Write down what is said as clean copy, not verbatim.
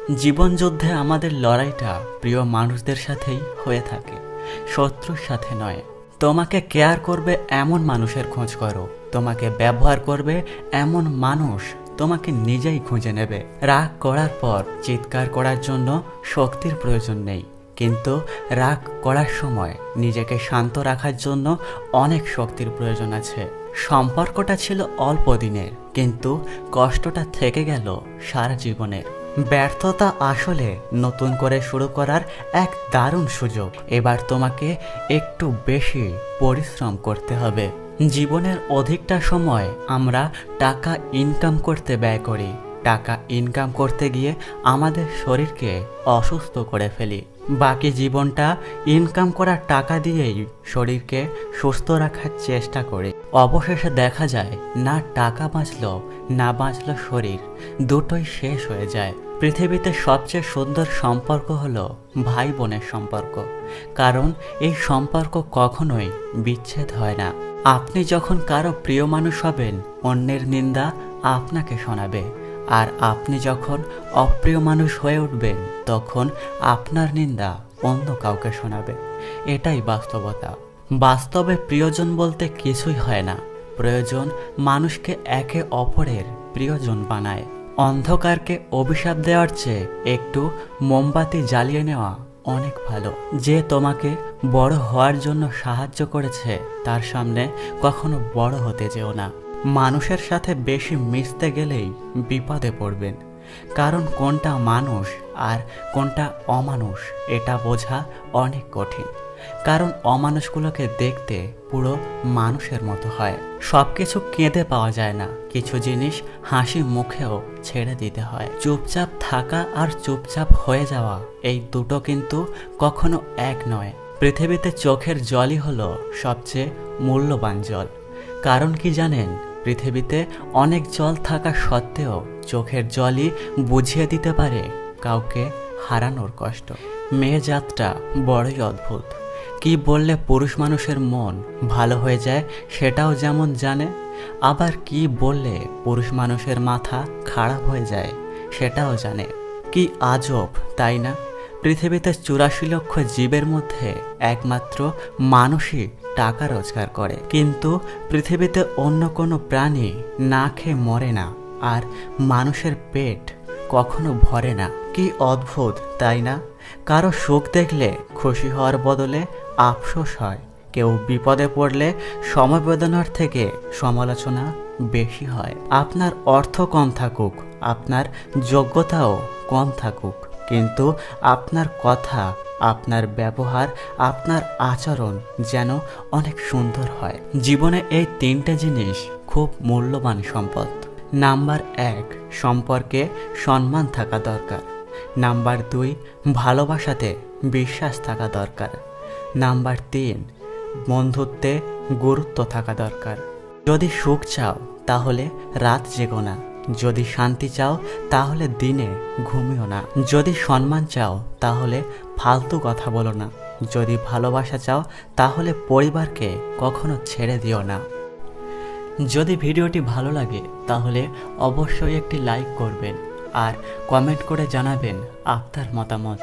জীবন যুদ্ধে আমাদের লড়াইটা প্রিয় মানুষদের সাথেই হয়ে থাকে, শত্রুর সাথে নয়। তোমাকে কেয়ার করবে এমন মানুষের খোঁজ করো, তোমাকে ব্যবহার করবে এমন মানুষ তোমাকে নিজেই খুঁজে নেবে। রাগ করার পর চিৎকার করার জন্য শক্তির প্রয়োজন নেই, কিন্তু রাগ করার সময় নিজেকে শান্ত রাখার জন্য অনেক শক্তির প্রয়োজন আছে। সম্পর্কটা ছিল অল্প দিনের, কিন্তু কষ্টটা থেকে গেল সারা জীবনের। ব্যর্থতা আসলে নতুন করে শুরু করার এক দারুণ সুযোগ। এবার তোমাকে একটু বেশি পরিশ্রম করতে হবে। জীবনের অধিকটা সময় আমরা টাকা ইনকাম করতে ব্যয় করি। টাকা ইনকাম করতে গিয়ে আমাদের শরীরকে অসুস্থ করে ফেলি। বাকি জীবনটা ইনকাম করা টাকা দিয়েই শরীরকে সুস্থ রাখার চেষ্টা করি। অবশেষে দেখা যায় না টাকা বাঁচলো না বাঁচলো শরীর, দুটোই শেষ হয়ে যায়। পৃথিবীতে সবচেয়ে সুন্দর সম্পর্ক হলো ভাই বোনের সম্পর্ক, কারণ এই সম্পর্ক কখনোই বিচ্ছেদ হয় না। আপনি যখন কারো প্রিয় মানুষ হবেন, অন্যের নিন্দা আপনাকে শোনাবে, আর আপনি যখন অপ্রিয় মানুষ হয়ে উঠবেন, তখন আপনার নিন্দা অন্য কাউকে শোনাবে। এটাই বাস্তবতা। বাস্তবে প্রিয়জন বলতে কিছুই হয় না, প্রয়োজন মানুষকে একে অপরের প্রিয়জন বানায়। অন্ধকারকে অভিশাপ দেওয়ার চেয়ে একটু মোমবাতি জ্বালিয়ে নেওয়া অনেক ভালো। যে তোমাকে বড় হওয়ার জন্য সাহায্য করেছে, তার সামনে কখনো বড় হতে যেও না। মানুষের সাথে বেশি মিশতে গেলেই বিপদে পড়বেন, কারণ কোনটা মানুষ আর কোনটা অমানুষ এটা বোঝা অনেক কঠিন। কারণ অমানুষগুলোকে দেখতে পুরো মানুষের মতো হয়। সবকিছু কেঁদে পাওয়া যায় না, কিছু জিনিস হাসি মুখেও ছেড়ে দিতে হয়। চুপচাপ থাকা আর চুপচাপ হয়ে যাওয়া, এই দুটো কিন্তু কখনো এক নয়। পৃথিবীতে চোখের জলই হলো সবচেয়ে মূল্যবান জল। কারণ কি জানেন, পৃথিবীতে অনেক জল থাকা সত্ত্বেও চোখের জলই বুঝিয়ে দিতে পারে কাউকে হারানোর কষ্ট। মেয়ে জাতটা বড়ই অদ্ভুত। কি বললে পুরুষ মানুষের মন ভালো হয়ে যায় সেটাও যেমন জানে, আবার কি বললে পুরুষ মানুষের মাথা খারাপ হয়ে যায় সেটাও জানে। কি আজব, তাই না? পৃথিবীতে 84 লক্ষ জীবের মধ্যে একমাত্র মানুষই টাকা রোজগার করে, কিন্তু পৃথিবীতে অন্য কোনো প্রাণী না খেয়ে মরে না, আর মানুষের পেট কখনো ভরে না। কি অদ্ভুত, তাই না? কারো সুখ দেখলে খুশি হওয়ার বদলে আফসোস হয়। কেউ বিপদে পড়লে সমবেদনার থেকে সমালোচনা বেশি হয়। আপনার অর্থ কম থাকুক, আপনার যোগ্যতাও কম থাকুক, কিন্তু আপনার কথা, আপনার ব্যবহার, আপনার আচরণ যেন অনেক সুন্দর হয়। জীবনে এই 3টে জিনিস খুব মূল্যবান সম্পদ। নাম্বার 1, সম্পর্কে সম্মান থাকা দরকার। নাম্বার 2, ভালোবাসাতে বিশ্বাস থাকা দরকার। নাম্বার 3, বন্ধুত্বে গুরুত্ব থাকা দরকার। যদি সুখ চাও তাহলে রাত জেগো না, যদি শান্তি চাও তাহলে দিনে ঘুমিও না, যদি সম্মান চাও তাহলে ফালতু কথা বলো না, যদি ভালোবাসা চাও তাহলে পরিবারকে কখনো ছেড়ে দিও না। যদি ভিডিওটি ভালো লাগে তাহলে অবশ্যই একটি লাইক করবেন আর কমেন্ট করে জানাবেন আপনার মতামত।